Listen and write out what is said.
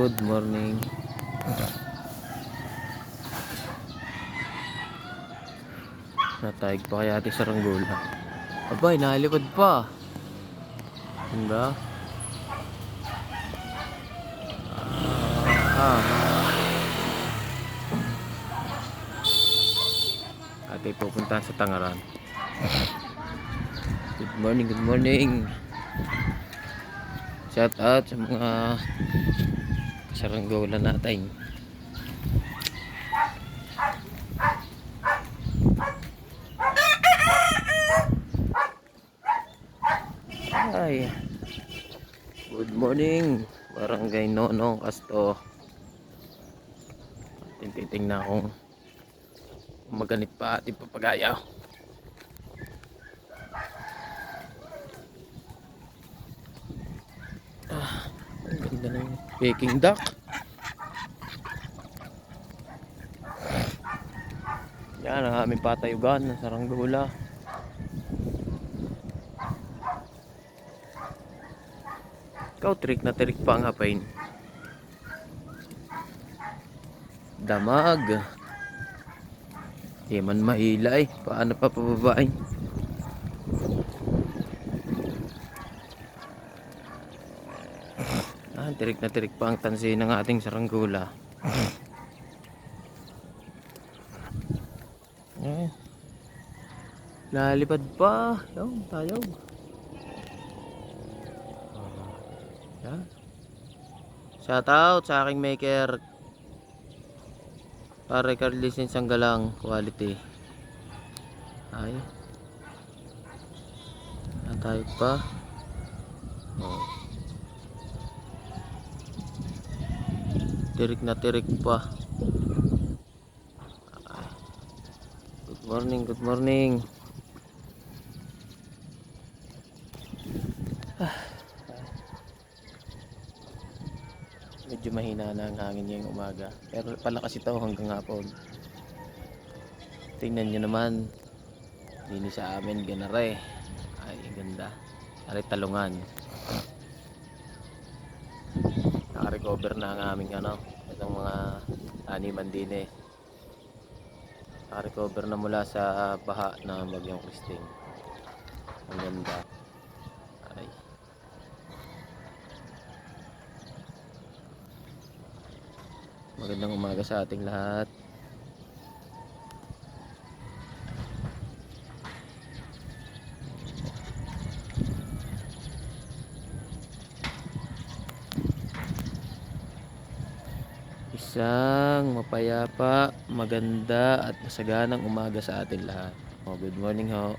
Good morning. Natayag pa kaya ati saranggola. Abay, nalipad pa. Ganda. Ate pupuntahan sa Tangaran. Good morning, good morning. Shout out sa mga saranggola natin. Ay. Good morning, Barangay Nonong Casto. Titingnan akong maganit pa ating papagaya. Ang ganda ng Peking duck. Yan ang aming patayugan ng saranggola. Ikaw trick na trick pa ang hapain. Damag. Di man mahila eh. Paano pa pababain? Tirik na tirik pa ang tansi ng ating saranggola. Lalipad pa. Yung tayog. Yan. Shout out sa aking maker. Para record license ang galang quality. Ay. Natayog pa. Oh. Tirik na tirik pa. Good morning, good morning. Medyo mahina na ang hangin ngayong umaga. Pero palakas ito hanggang hapon. Tingnan nyo naman. Dini sa amin ganare. Ay ganda. Ari talungan. Naka-recover na ang aming itong mga taniman din eh. Naka-recover na mula sa baha na Bagyong Christine. Ang ganda. Ay. Magandang umaga sa ating lahat. Isang mapayapa, maganda at masaganang umaga sa ating lahat. Good morning ho.